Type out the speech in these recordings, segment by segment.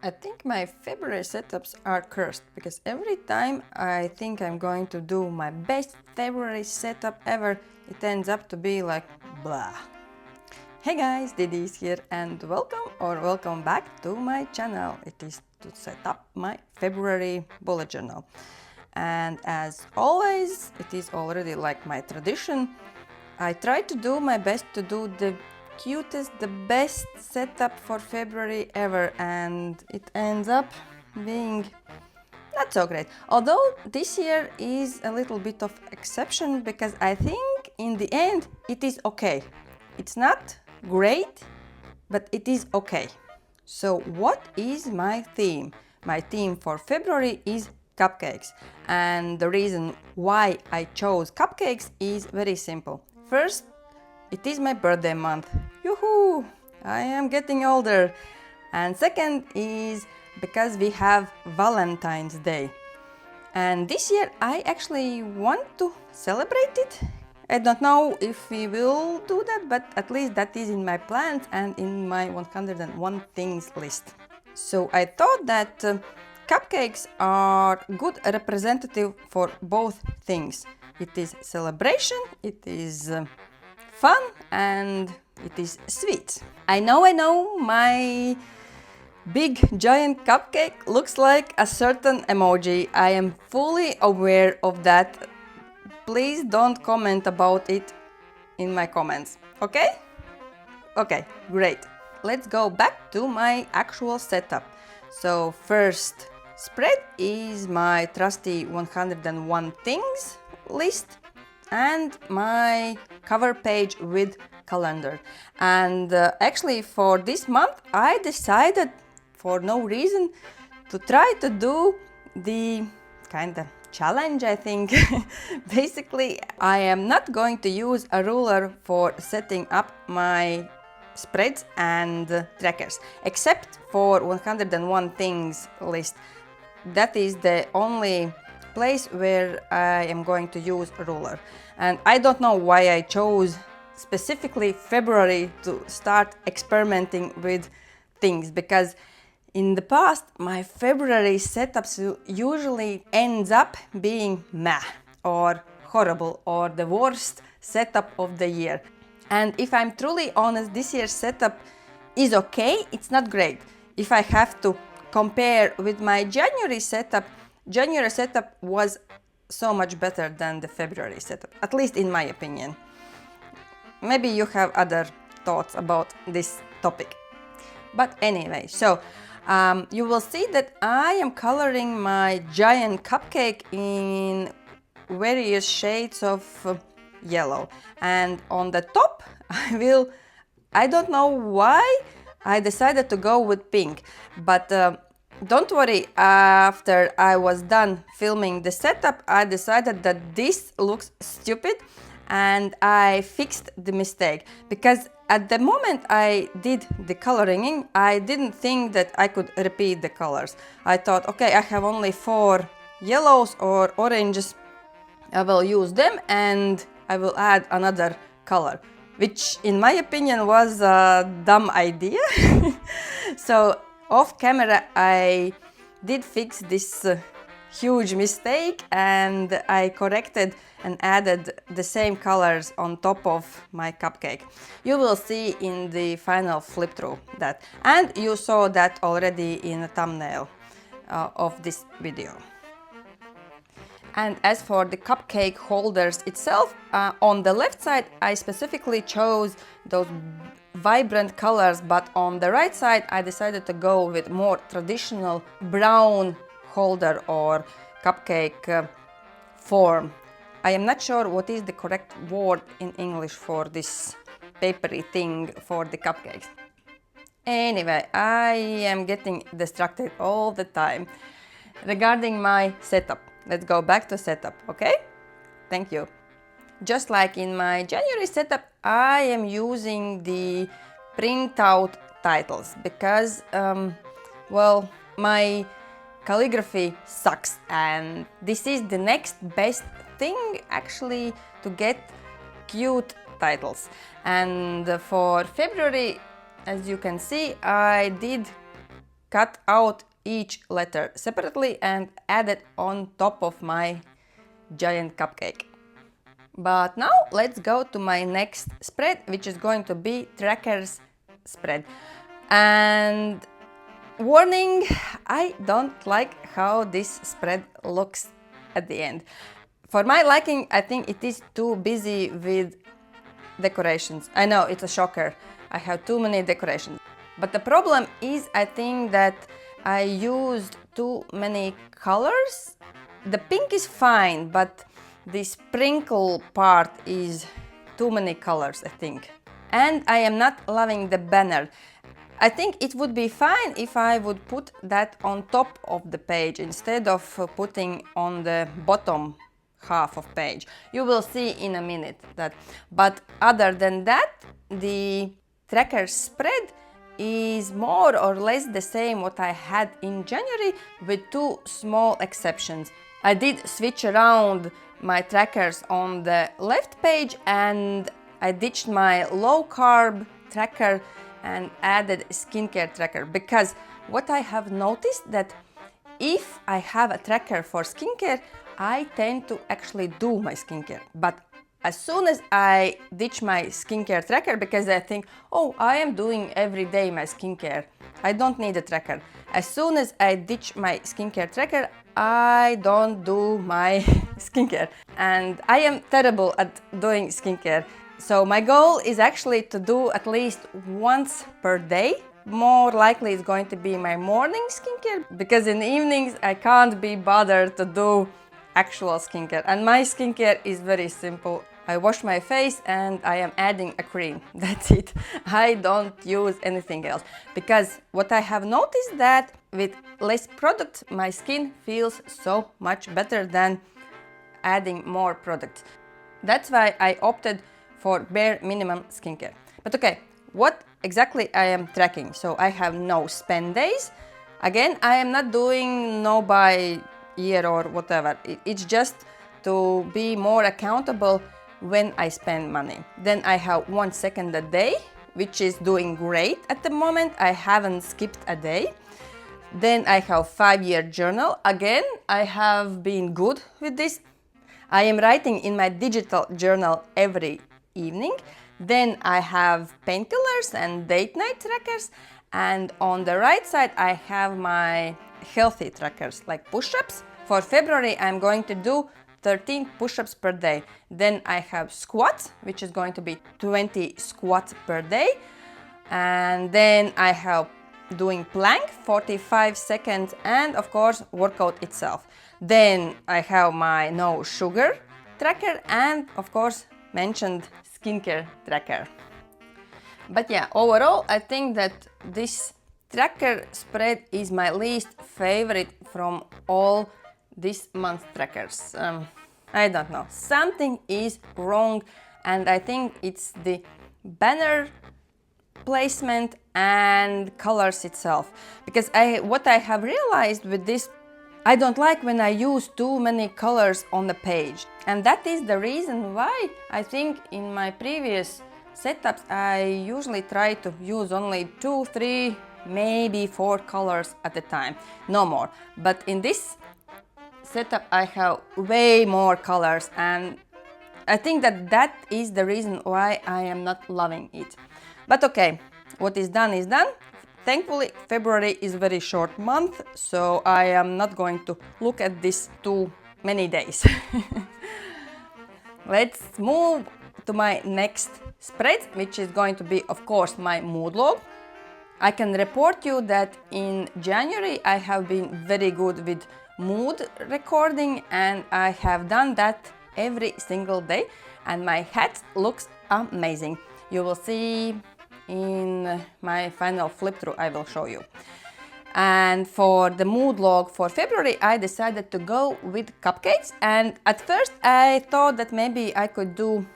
I think my February setups are cursed because every time I think I'm going to do my best February setup ever, it ends up to be like blah. Hey guys, DeeDee is here and welcome back to my channel. It is to set up my February bullet journal. And as always, it is already like my tradition. I try to do my best to do the cutest, the best setup for February ever, and it ends up being not so great. Although this year is a little bit of exception because I think in the end it is okay. It's not great, but it is okay. So what is my theme? My theme for February is cupcakes, and the reason why I chose cupcakes is very simple. First, it is my birthday month. Yoo-hoo! I am getting older. And second is because we have Valentine's Day. And this year I actually want to celebrate it. I don't know if we will do that, but at least that is in my plans and in my 101 things list. So I thought that cupcakes are good representative for both things. It is celebration, it is fun, and it is sweet. I know, my big giant cupcake looks like a certain emoji. I am fully aware of that. Please don't comment about it in my comments, okay? Okay, great. Let's go back to my actual setup. So first spread is my trusty 101 things list and my cover page with calendar. And actually for this month I decided for no reason to try to do the kind of challenge, I think. Basically, I am not going to use a ruler for setting up my spreads and trackers, except for 101 things list. That is the only place where I am going to use a ruler. And I don't know why I chose specifically February to start experimenting with things, because in the past my February setups usually ends up being meh or horrible or the worst setup of the year. And if I'm truly honest, this year's setup is okay, it's not great. If I have to compare with my January setup was so much better than the February setup, at least in my opinion. Maybe you have other thoughts about this topic. But anyway, so you will see that I am coloring my giant cupcake in various shades of yellow. And on the top, I don't know why I decided to go with pink, but don't worry, after I was done filming the setup, I decided that this looks stupid and I fixed the mistake, because at the moment I did the coloring, I didn't think that I could repeat the colors. I thought, okay, I have only 4 yellows or oranges, I will use them and I will add another color, which in my opinion was a dumb idea. So off camera I did fix this huge mistake and I corrected and added the same colors on top of my cupcake. You will see in the final flip through that, and you saw that already in the thumbnail of this video. And as for the cupcake holders itself, on the left side I specifically chose those vibrant colors, but on the right side I decided to go with more traditional brown holder or cupcake form. I am not sure what is the correct word in English for this papery thing for the cupcakes. Anyway, I am getting distracted all the time. Regarding my setup, let's go back to setup, okay? Thank you. Just like in my January setup, I am using the printout titles because, well, my calligraphy sucks and this is the next best thing actually to get cute titles. And for February, as you can see, I did cut out each letter separately and add it on top of my giant cupcake. But now let's go to my next spread, which is going to be trackers spread. And warning, I don't like how this spread looks at the end. For my liking, I think it is too busy with decorations. I know, it's a shocker. I have too many decorations. But the problem is, I think that I used too many colors. The pink is fine, but the sprinkle part is too many colors, I think. And I am not loving the banner. I think it would be fine if I would put that on top of the page instead of putting on the bottom half of page. You will see in a minute that. But other than that, the tracker spread is more or less the same what I had in January, with two small exceptions. I did switch around my trackers on the left page, and I ditched my low carb tracker and added skincare tracker, because what I have noticed that if I have a tracker for skincare, I tend to actually do my skincare. But as soon as I ditch my skincare tracker, because I think, oh, I am doing every day my skincare, I don't need a tracker. As soon as I ditch my skincare tracker, I don't do my skincare. And I am terrible at doing skincare. So my goal is actually to do at least once per day. More likely it's going to be my morning skincare, because in the evenings I can't be bothered to do actual skincare. And my skincare is very simple. I wash my face and I am adding a cream. That's it. I don't use anything else, because what I have noticed that with less product my skin feels so much better than adding more products. That's why I opted for bare minimum skincare. But okay, what exactly I am tracking? So I have no spend days. Again, I am not doing no by year or whatever. It's just to be more accountable when I spend money. Then I have 1 second a day, which is doing great at the moment. I haven't skipped a day. Then I have 5-year journal. Again, I have been good with this. I am writing in my digital journal every evening. Then I have painkillers and date night trackers. And on the right side, I have my healthy trackers, like push-ups. For February, I'm going to do 13 push-ups per day. Then I have squats, which is going to be 20 squats per day. And then I have doing plank, 45 seconds, and of course, workout itself. Then I have my no sugar tracker, and of course, mentioned skincare tracker. But yeah, overall, I think that this tracker spread is my least favorite from all this month trackers. I don't know, something is wrong, and I think it's the banner placement and colors itself. Because what I have realized with this, I don't like when I use too many colors on the page. And that is the reason why I think in my previous setups I usually try to use only 2, 3, maybe 4 colors at a time, no more. But in this setup I have way more colors, and I think that that is the reason why I am not loving it. But okay, what is done is done. Thankfully, February is a very short month, so I am not going to look at this too many days. Let's move to my next spread, which is going to be, of course, my mood log. I can report you that in January I have been very good with mood recording, and I have done that every single day, and my hat looks amazing. You will see in my final flip through, I will show you. And for the mood log for February, I decided to go with cupcakes. And at first I thought that maybe I could do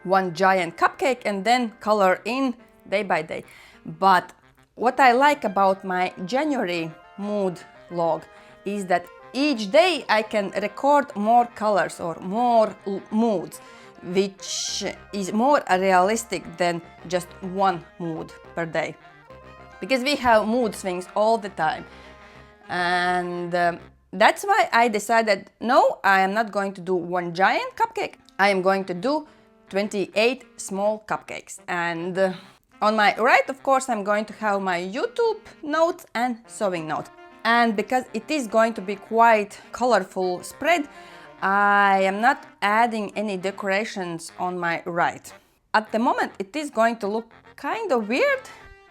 one giant cupcake and then color in day by day. But what I like about my January mood log is that each day I can record more colors or more moods, which is more realistic than just one mood per day. because we have mood swings all the time. And that's why I decided, no, I am not going to do one giant cupcake. I am going to do 28 small cupcakes. And on my right, of course, I'm going to have my YouTube notes and sewing notes. And because it is going to be quite colorful spread, I am not adding any decorations on my right. At the moment, it is going to look kind of weird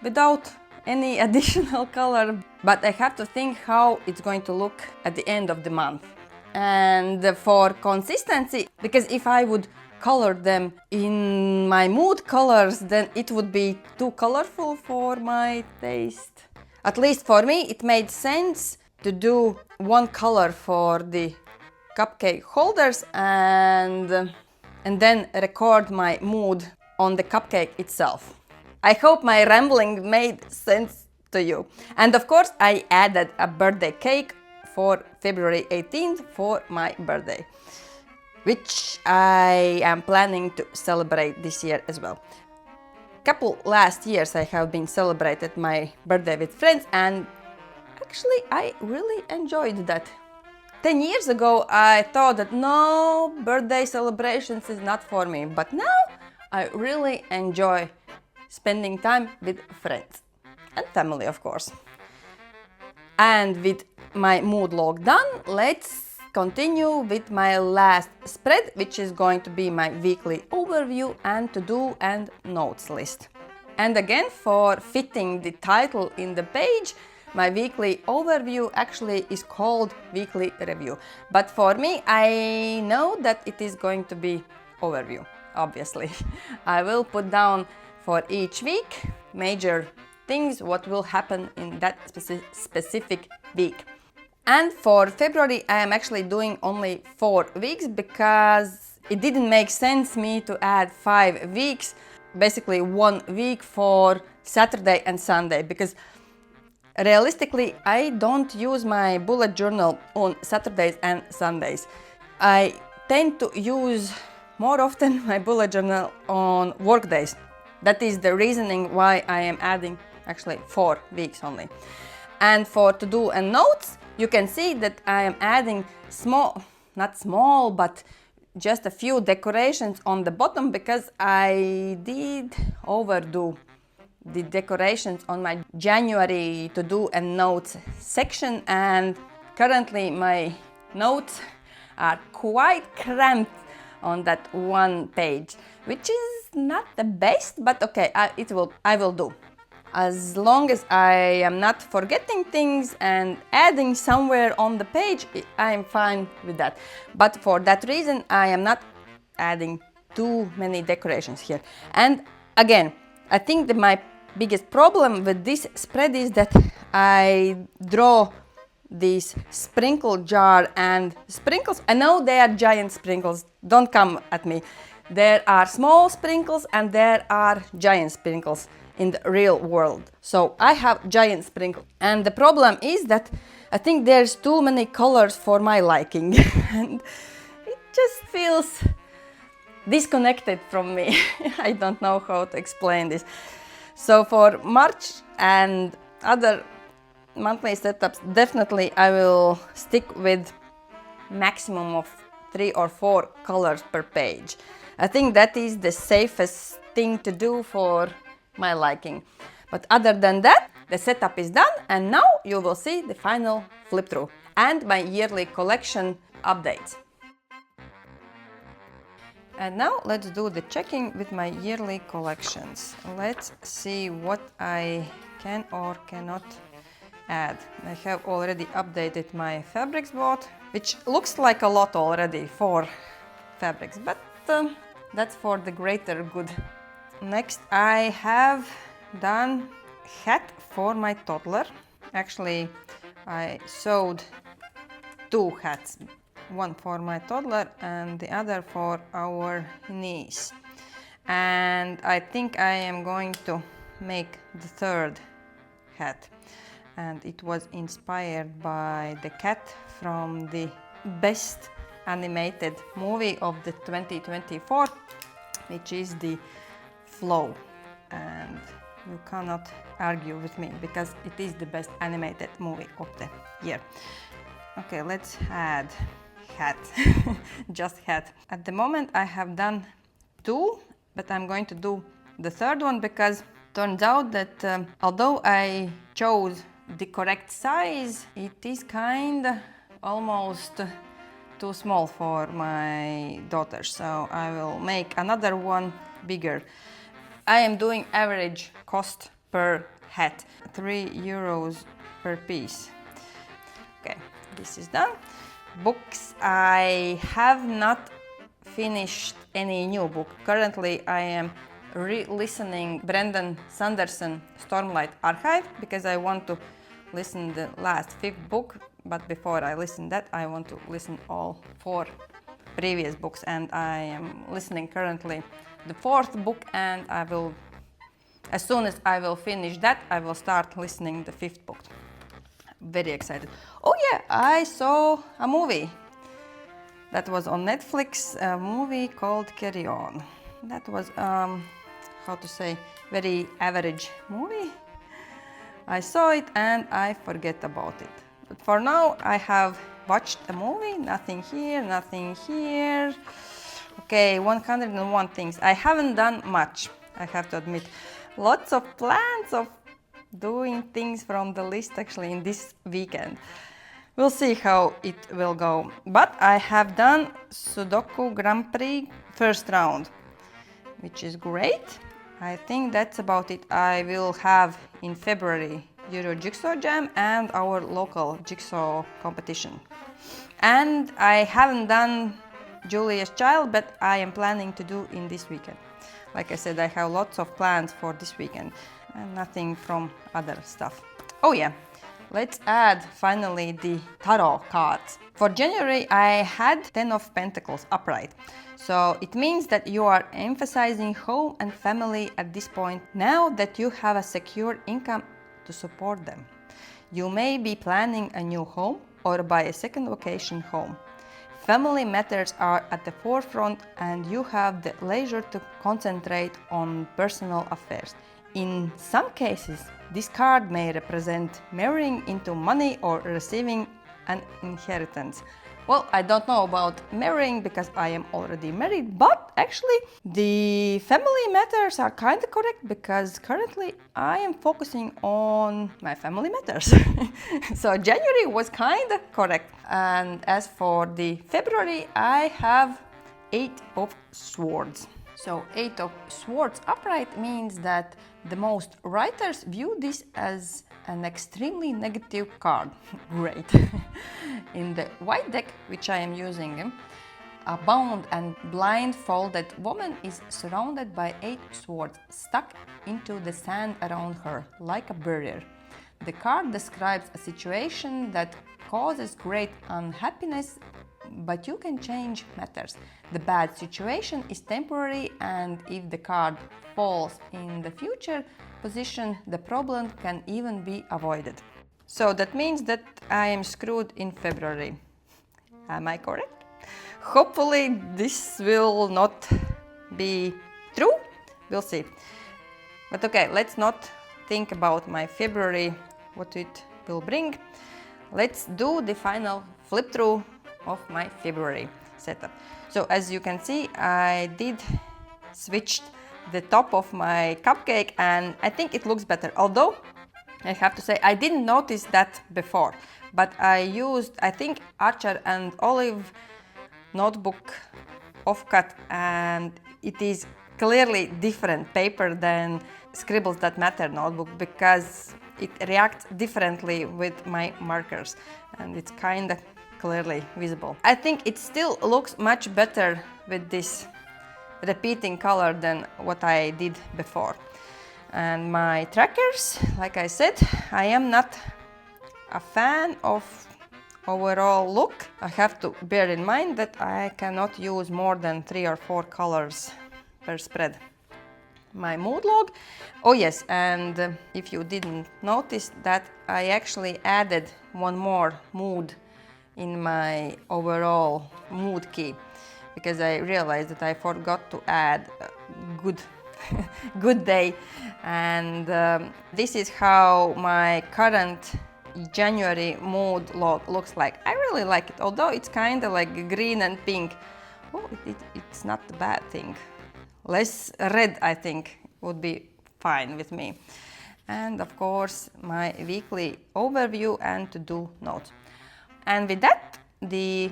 without any additional color, but I have to think how it's going to look at the end of the month. And for consistency, because if I would color them in my mood colors, then it would be too colorful for my taste. At least for me, it made sense to do one color for the cupcake holders and then record my mood on the cupcake itself. I hope my rambling made sense to you. And of course, I added a birthday cake for February 18th for my birthday, which I am planning to celebrate this year as well. Couple last years I have been celebrated my birthday with friends, and actually I really enjoyed that. 10 years ago I thought that no, birthday celebrations is not for me, but now I really enjoy spending time with friends and family, of course. And with my mood log done, let's continue with my last spread, which is going to be my weekly overview and to-do and notes list. And again, for fitting the title in the page, my weekly overview actually is called weekly review. But for me, I know that it is going to be overview, obviously. I will put down for each week major things what will happen in that specific week. And for February I am actually doing only 4 weeks because it didn't make sense me to add 5 weeks, basically 1 week for Saturday and Sunday, because realistically I don't use my bullet journal on Saturdays and Sundays. I tend to use more often my bullet journal on work days. That is the reasoning why I am adding actually 4 weeks only. And for to-do and notes, you can see that I am adding not small, but just a few decorations on the bottom because I did overdo the decorations on my January to-do and notes section, and currently my notes are quite cramped on that one page, which is not the best, but okay, I will do. As long as I am not forgetting things and adding somewhere on the page, I am fine with that. But for that reason, I am not adding too many decorations here. And again, I think that my biggest problem with this spread is that I draw this sprinkle jar and sprinkles. I know they are giant sprinkles, don't come at me. There are small sprinkles and there are giant sprinkles in the real world. So I have giant sprinkles. And the problem is that I think there's too many colors for my liking. And it just feels disconnected from me. I don't know how to explain this. So for March and other monthly setups, definitely I will stick with maximum of 3 or 4 colors per page. I think that is the safest thing to do for my liking. But other than that, the setup is done, and now you will see the final flip through and my yearly collection updates. And now let's do the checking with my yearly collections. Let's see what I can or cannot add. I have already updated my fabrics bought, which looks like a lot already for fabrics, but that's for the greater good. Next, I have done hat for my toddler. Actually, I sewed 2 hats. One for my toddler and the other for our niece. And I think I am going to make the 3rd hat. And it was inspired by the cat from the best animated movie of the 2024, which is the Flow. And You cannot argue with me because it is the best animated movie of the year. Okay, let's add hat. Just hat. At the moment I have done 2, but I'm going to do the third one because turns out that although I chose the correct size, it is kind of almost too small for my daughter, so I will make another one bigger. I am doing average cost per hat, €3 per piece. Okay, this is done. Books, I have not finished any new book. Currently I am re-listening Brendan Sanderson Stormlight Archive because I want to listen the last 5th book, but before I listen that I want to listen all 4 previous books, and I am listening currently the 4th book, and I will, as soon as I will finish that, I will start listening the 5th book. Very excited. Oh yeah, I saw a movie that was on Netflix, a movie called Carry On. That was, how to say, very average movie. I saw it and I forget about it. But for now I have watched a movie, nothing here, nothing here. Okay, 101 things. I haven't done much, I have to admit. Lots of plans of doing things from the list actually in this weekend. We'll see how it will go. But I have done Sudoku Grand Prix first round, which is great. I think that's about it. I will have in February Euro Jigsaw Jam and our local jigsaw competition. And I haven't done Julia's Child, but I am planning to do in this weekend. Like I said, I have lots of plans for this weekend and nothing from other stuff. Oh yeah, let's add finally the tarot cards. For January I had 10 of Pentacles upright. So it means that you are emphasizing home and family at this point now that you have a secure income to support them. You may be planning a new home or buy a second vacation home. Family matters are at the forefront and you have the leisure to concentrate on personal affairs. In some cases, this card may represent marrying into money or receiving an inheritance. Well, I don't know about marrying because I am already married, but actually the family matters are kind of correct because currently I am focusing on my family matters. So January was kind of correct. And as for the February, I have 8 of Swords. So 8 of Swords upright means that the most writers view this as an extremely negative card. Great. In the white deck, which I am using, a bound and blindfolded woman is surrounded by 8 swords stuck into the sand around her, like a barrier. The card describes a situation that causes great unhappiness, but you can change matters. The bad situation is temporary, and if the card falls in the future position, the problem can even be avoided. So that means that I am screwed in February. Am I correct? Hopefully this will not be true. We'll see. But okay, let's not think about my February, what it will bring. Let's do the final flip through of my February setup. So as you can see, I did switch the top of my cupcake and I think it looks better. Although I have to say I didn't notice that before, but I used, I think, Archer and Olive notebook offcut, and it is clearly different paper than Scribbles That Matter notebook because it reacts differently with my markers and it's kind of clearly visible. I think it still looks much better with this repeating color than what I did before. And my trackers, like I said, I am not a fan of overall look. I have to bear in mind that I cannot use more than 3 or 4 colors per spread. My mood log, oh yes, and if you didn't notice that, I actually added one more mood in my overall mood key because I realized that I forgot to add good good day. And this is how my current January mood looks like. I really like it, although it's kind of like green and pink. Oh, it's not a bad thing. Less red, I think, would be fine with me. And of course, my weekly overview and to-do notes. And with that, the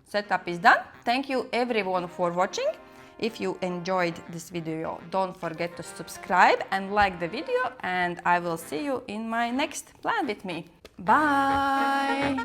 setup is done. Thank you everyone for watching. If you enjoyed this video, don't forget to subscribe and like the video, and I will see you in my next plan with me. Bye!